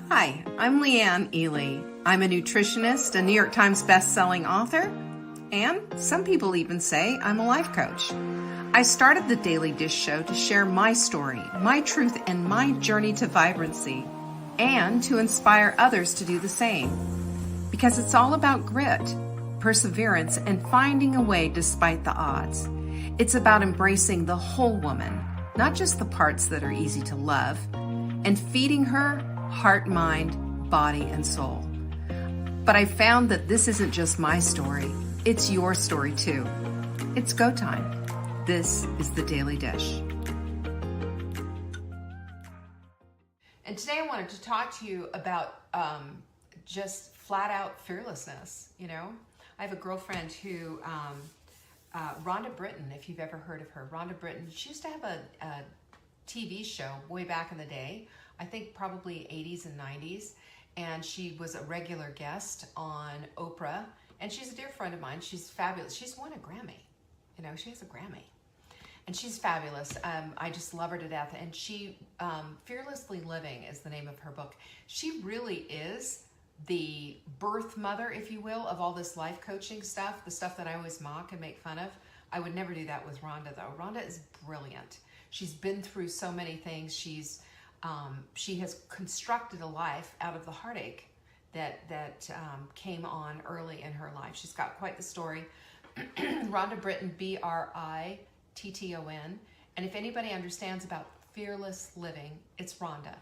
Hi, I'm Leanne Ely. I'm a nutritionist, a New York Times best-selling author, and some people even say I'm a life coach. I started the Daily Dish Show to share my story, my truth, and my journey to vibrancy, and to inspire others to do the same. Because it's all about grit, perseverance, and finding a way despite the odds. It's about embracing the whole woman, not just the parts that are easy to love, and feeding her heart, mind, body, and soul. But I found that this isn't just my story, it's your story too. It's go time. This is the Daily Dish. And today I wanted to talk to you about just flat out fearlessness. You know, I have a girlfriend who, Rhonda Britton, if you've ever heard of her. Rhonda Britton, she used to have a TV show way back in the day, I think probably 80s and 90s, and she was a regular guest on Oprah, and she's a dear friend of mine. She's fabulous. She's won a Grammy. You know, she has a Grammy. And she's fabulous. I just love her to death. And she, Fearlessly Living is the name of her book. She really is the birth mother, if you will, of all this life coaching stuff, the stuff that I always mock and make fun of. I would never do that with Rhonda, though. Rhonda is brilliant. She's been through so many things. She has constructed a life out of the heartache that came on early in her life. She's got quite the story. Rhonda Britton, Britton. And if anybody understands about fearless living, it's Rhonda.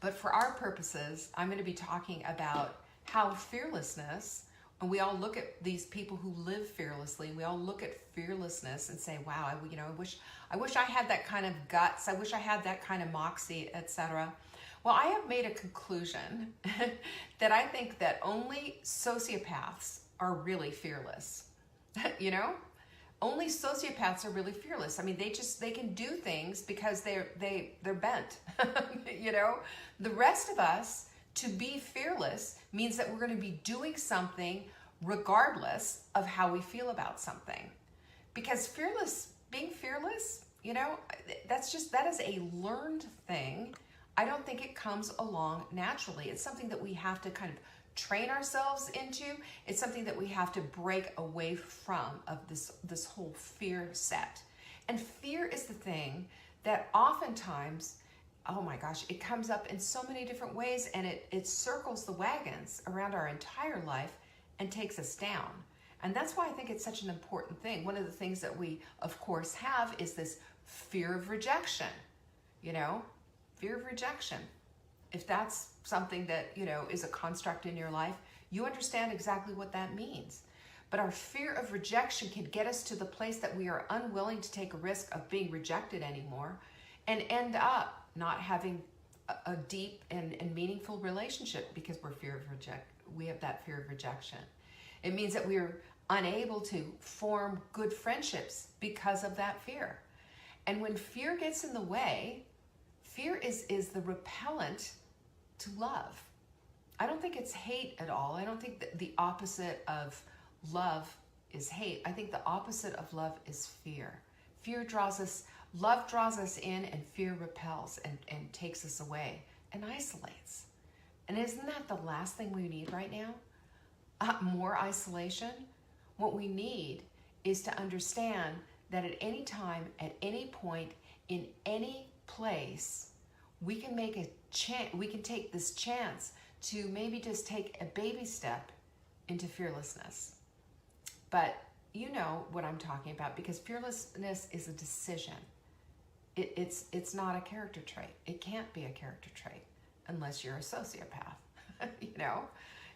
But for our purposes, I'm going to be talking about how fearlessness, and we all look at these people who live fearlessly, and we all look at fearlessness and say, wow, I wish I had that kind of guts. I wish I had that kind of moxie, etc. Well, I have made a conclusion that I think that only sociopaths are really fearless. You know? Only sociopaths are really fearless. I mean, they can do things because they're bent. You know? The rest of us, to be fearless means that we're going to be doing something regardless of how we feel about something. Because being fearless, you know, that is a learned thing. I don't think it comes along naturally. It's something that we have to kind of train ourselves into. It's something that we have to break away from, of this whole fear set. And fear is the thing that oftentimes, oh my gosh, it comes up in so many different ways, and it circles the wagons around our entire life and takes us down. And that's why I think it's such an important thing. One of the things that we, of course, have is this fear of rejection. You know, fear of rejection. If that's something that, you know, is a construct in your life, you understand exactly what that means. But our fear of rejection can get us to the place that we are unwilling to take a risk of being rejected anymore, and end up not having a deep and meaningful relationship because we have that fear of rejection. It means that we're unable to form good friendships because of that fear. And when fear gets in the way, fear is the repellent to love. I don't think it's hate at all. I don't think that the opposite of love is hate. I think the opposite of love is fear. Love draws us in, and fear repels and takes us away and isolates. And isn't that the last thing we need right now? More isolation? What we need is to understand that at any time, at any point, in any place, we can take this chance to maybe just take a baby step into fearlessness. But you know what I'm talking about, because fearlessness is a decision. It's not a character trait. It can't be a character trait unless you're a sociopath. You know,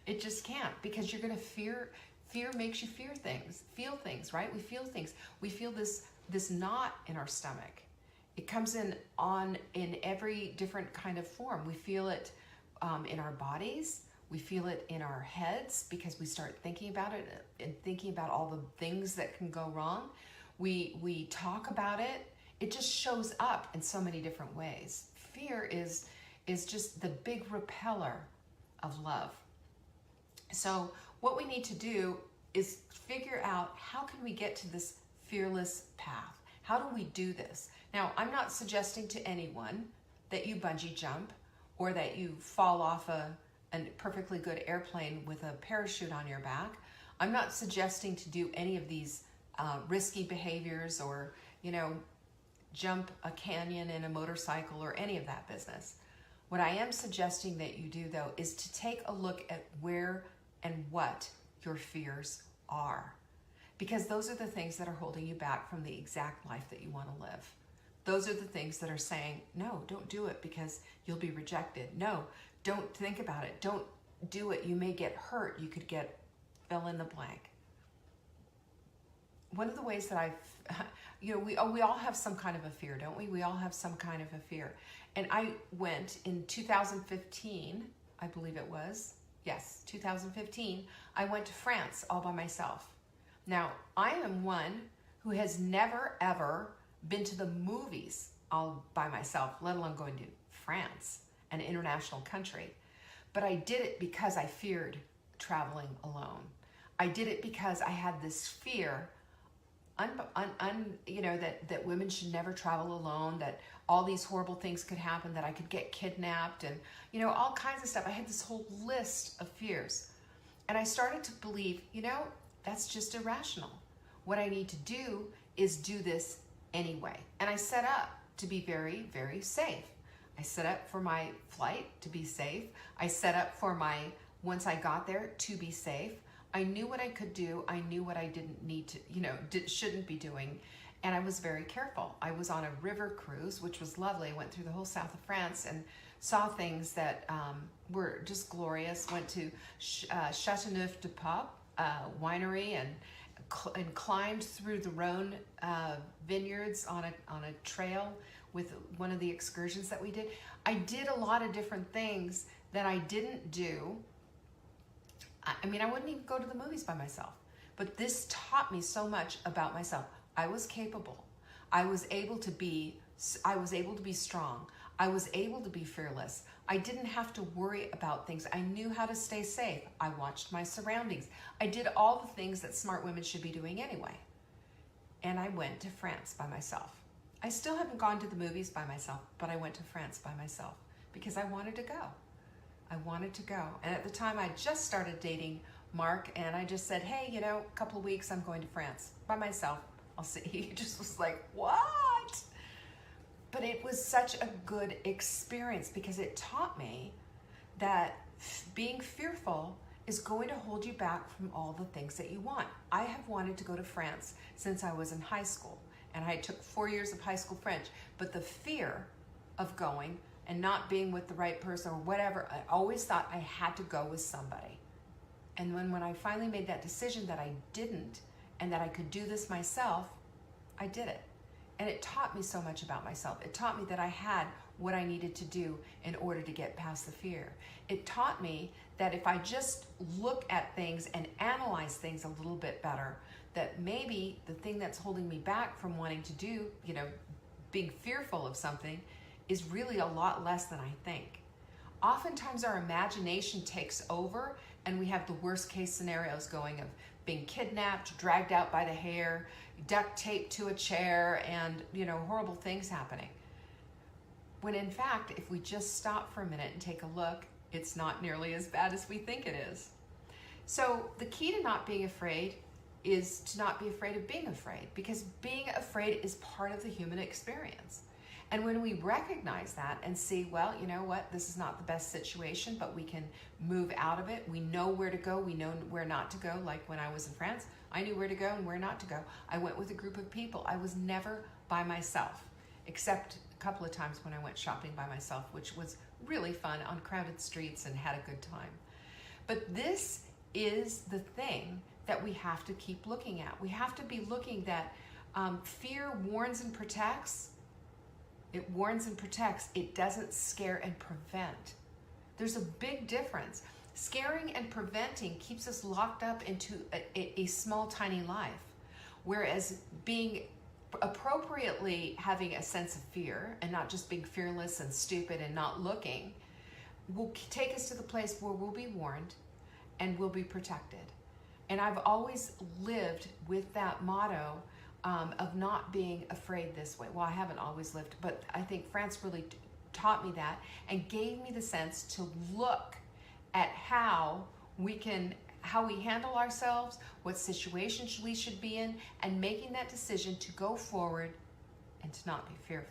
it just can't, because you're going to fear. Fear makes you feel things, right? We feel things. We feel this knot in our stomach. It comes in every different kind of form. We feel it in our bodies. We feel it in our heads because we start thinking about it and thinking about all the things that can go wrong. We talk about it. It just shows up in so many different ways. Fear is just the big repeller of love. So what we need to do is figure out, how can we get to this fearless path? How do we do this? Now, I'm not suggesting to anyone that you bungee jump or that you fall off a perfectly good airplane with a parachute on your back. I'm not suggesting to do any of these risky behaviors or, jump a canyon in a motorcycle or any of that business. What I am suggesting that you do, though, is to take a look at where and what your fears are. Because those are the things that are holding you back from the exact life that you want to live. Those are the things that are saying, no, don't do it because you'll be rejected. No, don't think about it. Don't do it. You may get hurt. You could get fill in the blank. One of the ways that I've, we all have some kind of a fear, don't we? We all have some kind of a fear. And I went in 2015, I believe it was. Yes, 2015, I went to France all by myself. Now, I am one who has never, ever been to the movies all by myself, let alone going to France, an international country. But I did it because I feared traveling alone. I did it because I had this fear, that women should never travel alone, that all these horrible things could happen, that I could get kidnapped, and all kinds of stuff. I had this whole list of fears. And I started to believe, that's just irrational. What I need to do is do this anyway. And I set up to be very, very safe. I set up for my flight to be safe. I set up for once I got there, to be safe. I knew what I could do. I knew what I didn't need to, shouldn't be doing. And I was very careful. I was on a river cruise, which was lovely. I went through the whole south of France and saw things that were just glorious. Went to Châteauneuf-du-Pape winery and climbed through the Rhone vineyards on a trail with one of the excursions that we did. I did a lot of different things that I didn't do. I wouldn't even go to the movies by myself. But this taught me so much about myself. I was capable. I was able to be strong. I was able to be fearless. I didn't have to worry about things. I knew how to stay safe. I watched my surroundings. I did all the things that smart women should be doing anyway. And I went to France by myself. I still haven't gone to the movies by myself, but I went to France by myself because I wanted to go. I wanted to go. And at the time, I just started dating Mark, and I just said, hey, a couple of weeks, I'm going to France by myself. I'll see. He just was like, what? But it was such a good experience because it taught me that being fearful is going to hold you back from all the things that you want. I have wanted to go to France since I was in high school, and I took 4 years of high school French, but the fear of going and not being with the right person or whatever, I always thought I had to go with somebody. And when I finally made that decision that I didn't and that I could do this myself, I did it. And it taught me so much about myself. It taught me that I had what I needed to do in order to get past the fear. It taught me that if I just look at things and analyze things a little bit better, that maybe the thing that's holding me back from wanting to do, being fearful of something, is really a lot less than I think. Oftentimes our imagination takes over and we have the worst case scenarios going of being kidnapped, dragged out by the hair, duct taped to a chair, and horrible things happening. When in fact, if we just stop for a minute and take a look, it's not nearly as bad as we think it is. So the key to not being afraid is to not be afraid of being afraid, because being afraid is part of the human experience. And when we recognize that and see, well, you know what, this is not the best situation, but we can move out of it. We know where to go. We know where not to go. Like when I was in France, I knew where to go and where not to go. I went with a group of people. I was never by myself, except a couple of times when I went shopping by myself, which was really fun on crowded streets and had a good time. But this is the thing that we have to keep looking at. We have to be looking that fear warns and protects. It warns and protects. It doesn't scare and prevent. There's a big difference. Scaring and preventing keeps us locked up into a small, tiny life. Whereas being appropriately having a sense of fear and not just being fearless and stupid and not looking will take us to the place where we'll be warned and we'll be protected. And I've always lived with that motto of not being afraid this way. Well, I haven't always lived, but I think France really taught me that and gave me the sense to look at how we handle ourselves, what situations we should be in, and making that decision to go forward and to not be fearful.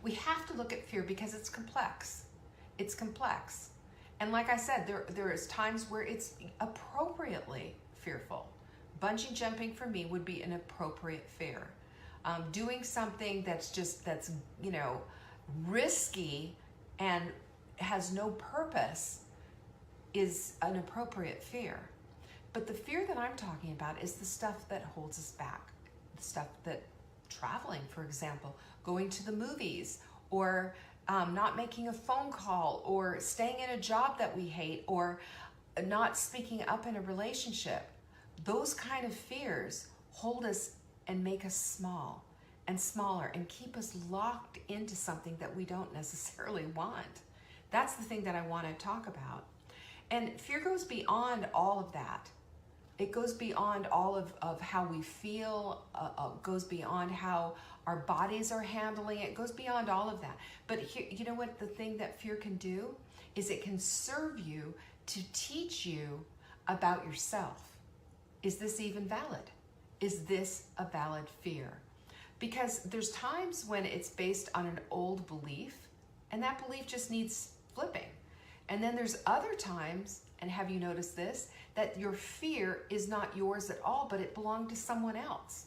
We have to look at fear because it's complex. It's complex. And like I said, there is times where it's appropriately fearful. Bungee jumping for me would be an appropriate fear. Doing something that's risky and has no purpose is an appropriate fear. But the fear that I'm talking about is the stuff that holds us back. The stuff that traveling, for example, going to the movies, or not making a phone call, or staying in a job that we hate, or not speaking up in a relationship. Those kind of fears hold us and make us small and smaller and keep us locked into something that we don't necessarily want. That's the thing that I want to talk about. And fear goes beyond all of that. It goes beyond all of how we feel, goes beyond how our bodies are handling it, goes beyond all of that. But here, you know what the thing that fear can do is it can serve you to teach you about yourself. Is this even valid? Is this a valid fear? Because there's times when it's based on an old belief, and that belief just needs flipping. And then there's other times, and have you noticed this, that your fear is not yours at all, but it belonged to someone else.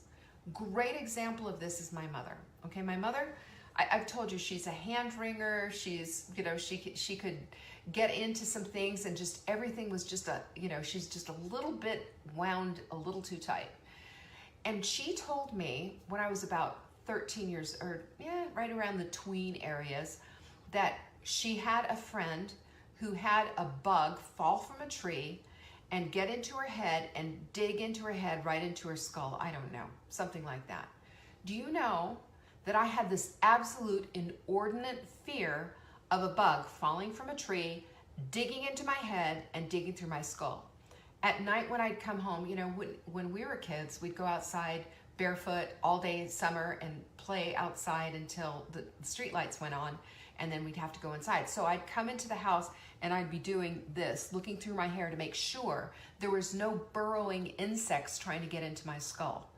Great example of this is my mother. Okay, my mother, I've told you, she's a hand wringer. She's, she could get into some things, and just everything was just she's just a little bit wound a little too tight. And she told me when I was about 13 years, right around the tween areas, that she had a friend who had a bug fall from a tree and get into her head and dig into her head right into her skull. I don't know, something like that. Do you know that I had this absolute inordinate fear of a bug falling from a tree, digging into my head and digging through my skull? At night when I'd come home, when we were kids, we'd go outside barefoot all day summer and play outside until the street lights went on, and then we'd have to go inside. So I'd come into the house and I'd be doing this, looking through my hair to make sure there was no burrowing insects trying to get into my skull.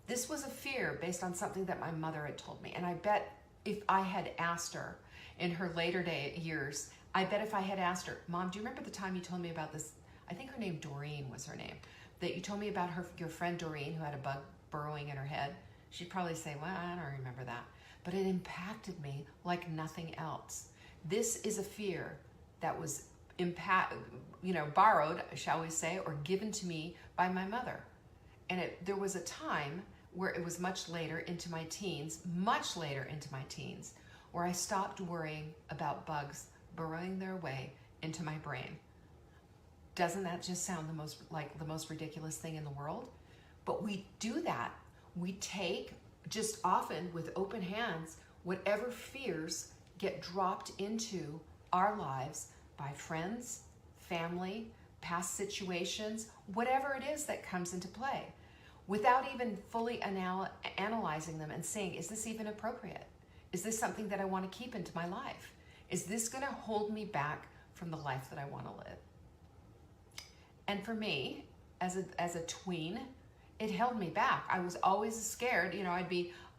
This was a fear based on something that my mother had told me. And I bet if I had asked her in her later years, I bet if I had asked her, Mom, do you remember the time you told me about this? I think her name Doreen was her name. That you told me about your friend Doreen who had a bug burrowing in her head. She'd probably say, well, I don't remember that. But it impacted me like nothing else. This is a fear that was borrowed, shall we say, or given to me by my mother. And there was a time where it was much later into my teens, where I stopped worrying about bugs burrowing their way into my brain. Doesn't that just sound the most ridiculous thing in the world? But we do that. We take, just often with open hands, whatever fears get dropped into our lives by friends, family, past situations, whatever it is that comes into play, without even fully analyzing them and saying, is this even appropriate? Is this something that I want to keep into my life? Is this going to hold me back from the life that I want to live? And for me, as a tween, it held me back. I was always scared.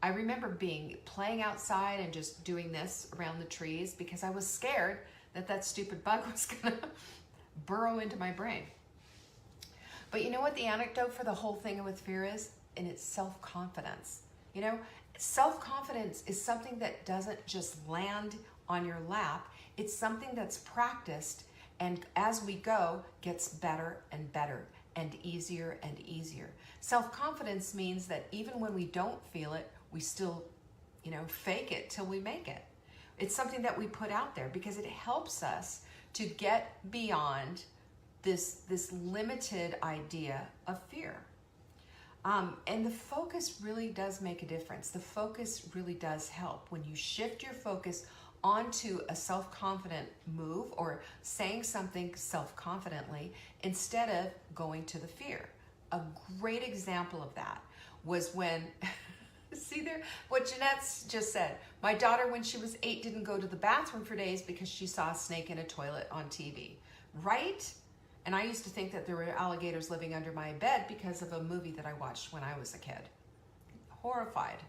I remember playing outside and just doing this around the trees because I was scared that stupid bug was gonna burrow into my brain. But you know what the antidote for the whole thing with fear is? And it's self-confidence. Self-confidence is something that doesn't just land on your lap. It's something that's practiced, and as we go, gets better and better and easier and easier. Self-confidence means that even when we don't feel it, we still, fake it till we make it. It's something that we put out there because it helps us to get beyond this limited idea of fear. And the focus really does make a difference. The focus really does help. When you shift your focus onto a self-confident move or saying something self-confidently instead of going to the fear. A great example of that was when See there? What Jeanette's just said. My daughter, when she was 8, didn't go to the bathroom for days because she saw a snake in a toilet on TV. Right? And I used to think that there were alligators living under my bed because of a movie that I watched when I was a kid. Horrified.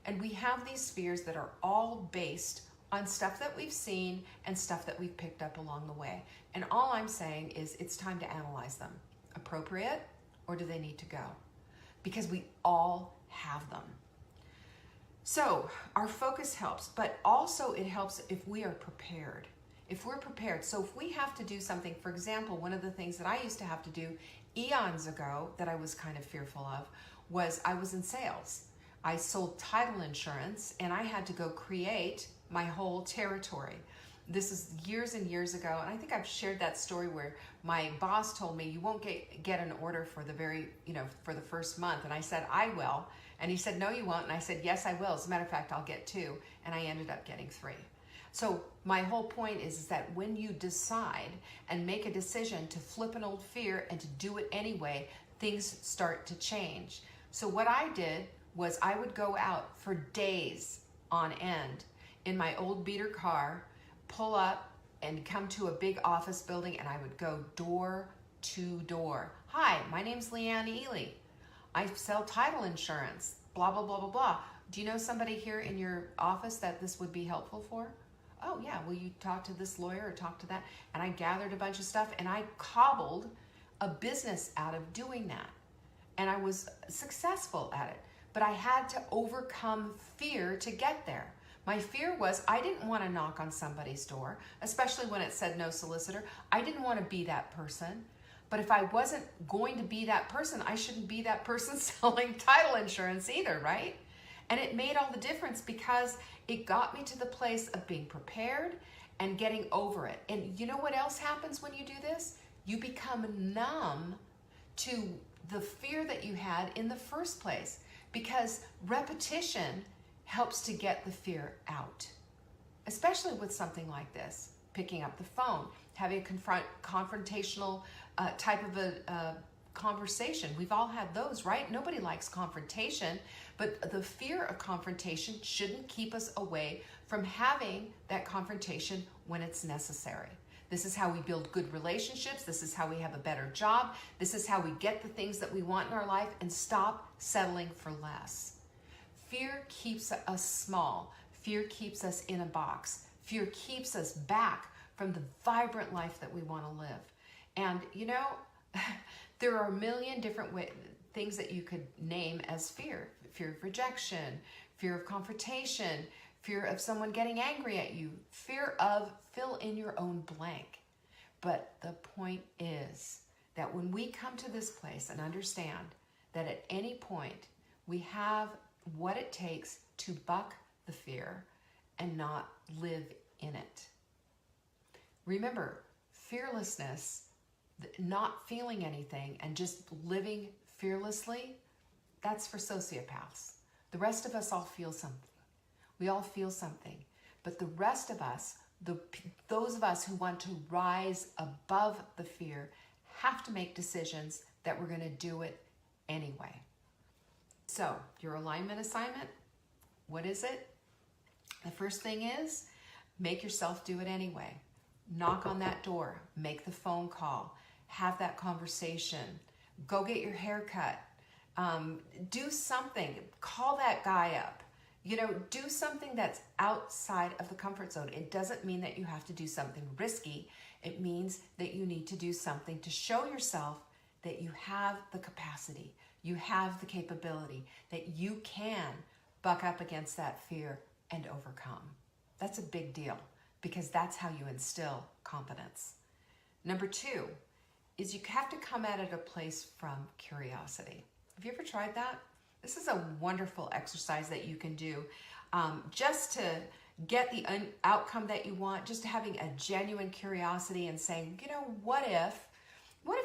And we have these fears that are all based on stuff that we've seen and stuff that we've picked up along the way. And all I'm saying is it's time to analyze them. Appropriate, or do they need to go? Because we all have them. So our focus helps, but also it helps if we are prepared. If we're prepared. So if we have to do something, for example, one of the things that I used to have to do eons ago that I was kind of fearful of was I was in sales. I sold title insurance and I had to go create my whole territory. This is years and years ago, and I think I've shared that story where my boss told me, you won't get an order for for the first month. And I said, I will. And he said, no, you won't. And I said, yes, I will. As a matter of fact, I'll get 2. And I ended up getting 3. So my whole point is that when you decide and make a decision to flip an old fear and to do it anyway, things start to change. So what I did was I would go out for days on end in my old beater car, pull up and come to a big office building, and I would go door to door. Hi, my name's Leanne Ely. I sell title insurance, blah, blah, blah, blah, blah. Do you know somebody here in your office that this would be helpful for? Oh yeah, will you talk to this lawyer or talk to that? And I gathered a bunch of stuff and I cobbled a business out of doing that. And I was successful at it, but I had to overcome fear to get there. My fear was I didn't want to knock on somebody's door, especially when it said no solicitor. I didn't want to be that person. But if I wasn't going to be that person, I shouldn't be that person selling title insurance either, right? And it made all the difference because it got me to the place of being prepared and getting over it. And you know what else happens when you do this? You become numb to the fear that you had in the first place, because repetition helps to get the fear out, especially with something like this, picking up the phone, having a confrontational type of a conversation. We've all had those, right? Nobody likes confrontation, but the fear of confrontation shouldn't keep us away from having that confrontation when it's necessary. This is how we build good relationships. This is how we have a better job. This is how we get the things that we want in our life and stop settling for less. Fear keeps us small. Fear keeps us in a box. Fear keeps us back from the vibrant life that we want to live. And you know, there are a million different things that you could name as fear. Fear of rejection, fear of confrontation, fear of someone getting angry at you, fear of fill in your own blank. But the point is that when we come to this place and understand that at any point we have what it takes to buck the fear and not live in it. Remember, fearlessness, not feeling anything and just living fearlessly, that's for sociopaths. The rest of us all feel something. We all feel something. But the rest of us, those of us who want to rise above the fear, have to make decisions that we're going to do it anyway. So, your alignment assignment, what is it? The first thing is, make yourself do it anyway. Knock on that door, make the phone call, have that conversation, go get your hair cut, do something, call that guy up. You know, do something that's outside of the comfort zone. It doesn't mean that you have to do something risky. It means that you need to do something to show yourself that you have the capacity, you have the capability, that you can buck up against that fear and overcome. That's a big deal because that's how you instill confidence. Number 2 is you have to come at it a place from curiosity. Have you ever tried that? This is a wonderful exercise that you can do just to get the outcome that you want, just having a genuine curiosity and saying, you know, what if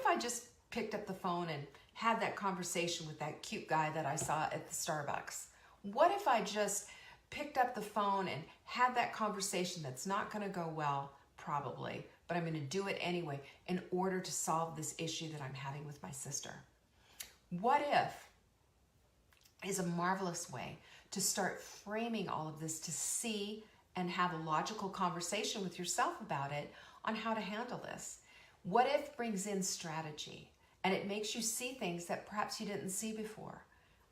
I just picked up the phone and had that conversation with that cute guy that I saw at the Starbucks? What if I just picked up the phone and had that conversation that's not going to go well, probably, but I'm going to do it anyway in order to solve this issue that I'm having with my sister? What if is a marvelous way to start framing all of this, to see and have a logical conversation with yourself about it on how to handle this. What if brings in strategy, and it makes you see things that perhaps you didn't see before.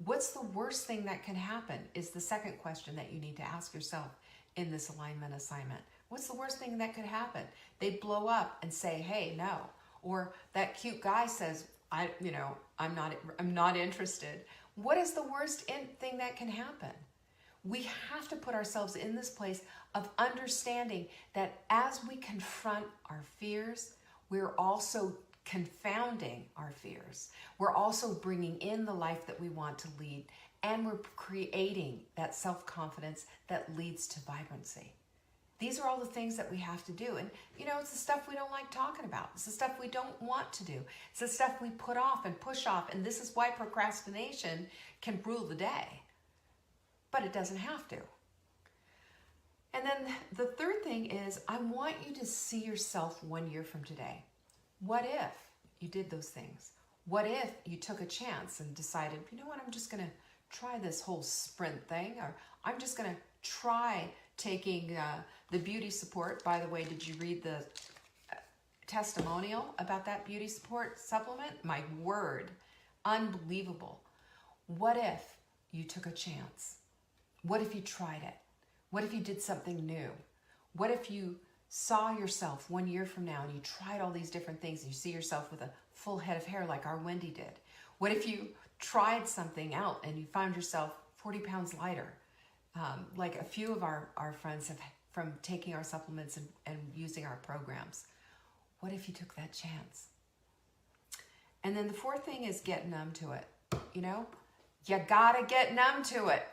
What's the worst thing that can happen is the second question that you need to ask yourself in this alignment assignment. What's the worst thing that could happen? They blow up and say, hey, no. Or that cute guy says, I'm not interested. What is the worst thing that can happen? We have to put ourselves in this place of understanding that as we confront our fears, we're also confounding our fears. We're also bringing in the life that we want to lead, and we're creating that self-confidence that leads to vibrancy. These are all the things that we have to do. And, it's the stuff we don't like talking about. It's the stuff we don't want to do. It's the stuff we put off and push off. And this is why procrastination can rule the day. But it doesn't have to. And then the third thing is, I want you to see yourself 1 year from today. What if you did those things? What if you took a chance and decided, you know what, I'm just going to try this whole sprint thing, or I'm just going to try taking the beauty support. By the way, did you read the testimonial about that beauty support supplement? My word, unbelievable. What if you took a chance? What if you tried it? What if you did something new? What if you saw yourself 1 year from now and you tried all these different things and you see yourself with a full head of hair like our Wendy did? What if you tried something out and you found yourself 40 pounds lighter? Like a few of our friends have from taking our supplements and using our programs. What if you took that chance? And then the fourth thing is get numb to it. You gotta get numb to it.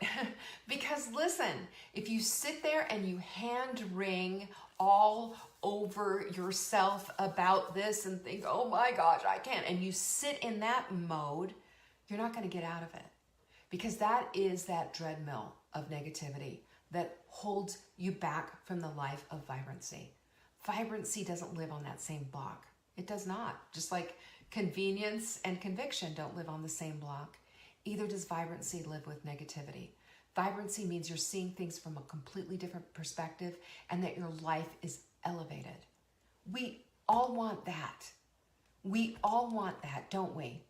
Because listen, if you sit there and you hand wring all over yourself about this and think, oh my gosh, I can't, and you sit in that mode, you're not gonna get out of it. Because that is that treadmill of negativity that holds you back from the life of vibrancy. Vibrancy doesn't live on that same block. It does not. Just like convenience and conviction don't live on the same block. Either does vibrancy live with negativity. Vibrancy means you're seeing things from a completely different perspective and that your life is elevated. We all want that. We all want that, don't we?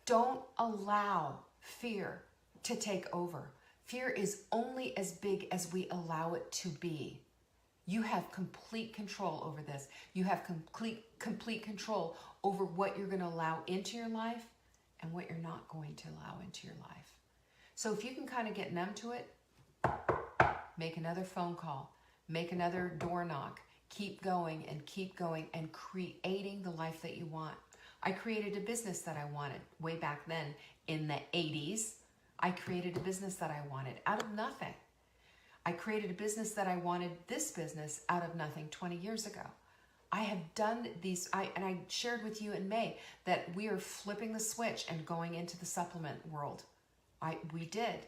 Don't allow fear to take over. Fear is only as big as we allow it to be. You have complete control over this. You have complete control over what you're going to allow into your life and what you're not going to allow into your life. So if you can kind of get numb to it, make another phone call, make another door knock, keep going and creating the life that you want. I created a business that I wanted way back then in the 80s. I created a business that I wanted out of nothing. I created a business that I wanted, this business, out of nothing 20 years ago. I have done these, and I shared with you in May that we are flipping the switch and going into the supplement world. We did,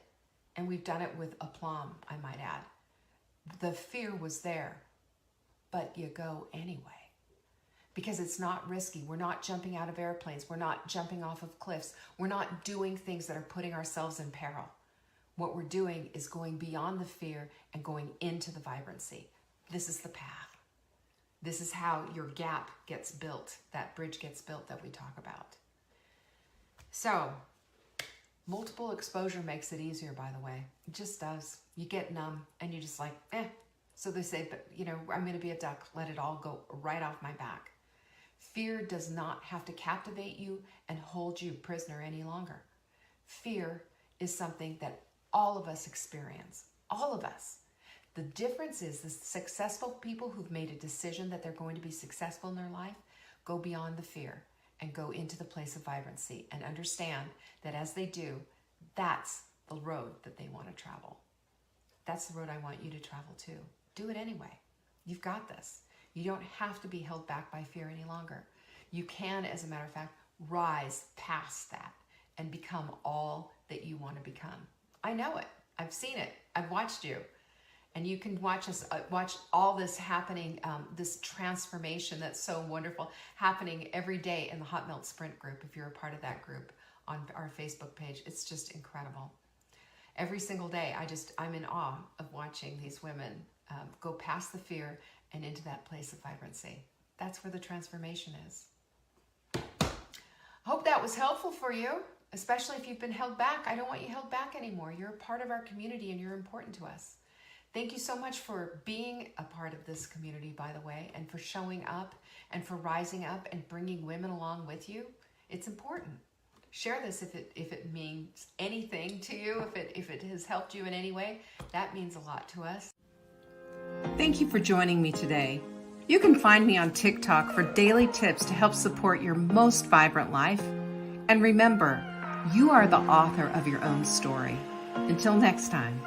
and we've done it with aplomb, I might add. The fear was there, but you go anyway. Because it's not risky. We're not jumping out of airplanes. We're not jumping off of cliffs. We're not doing things that are putting ourselves in peril. What we're doing is going beyond the fear and going into the vibrancy. This is the path. This is how your gap gets built, that bridge gets built that we talk about. So, multiple exposure makes it easier, by the way. It just does. You get numb and you just like, So they say, but I'm going to be a duck. Let it all go right off my back. Fear does not have to captivate you and hold you prisoner any longer. Fear is something that all of us experience. All of us. The difference is the successful people who've made a decision that they're going to be successful in their life go beyond the fear and go into the place of vibrancy and understand that as they do, that's the road that they want to travel. That's the road I want you to travel to. Do it anyway. You've got this. You don't have to be held back by fear any longer. You can, as a matter of fact, rise past that and become all that you want to become. I know it. I've seen it. I've watched you. And you can watch all this happening, this transformation that's so wonderful, happening every day in the Hot Melt Sprint group, if you're a part of that group on our Facebook page. It's just incredible. Every single day, I'm in awe of watching these women go past the fear and into that place of vibrancy. That's where the transformation is. Hope that was helpful for you, especially if you've been held back. I don't want you held back anymore. You're a part of our community and you're important to us. Thank you so much for being a part of this community, by the way, and for showing up and for rising up and bringing women along with you. It's important. Share this if it means anything to you, if it has helped you in any way. That means a lot to us. Thank you for joining me today. You can find me on TikTok for daily tips to help support your most vibrant life. And remember, you are the author of your own story. Until next time.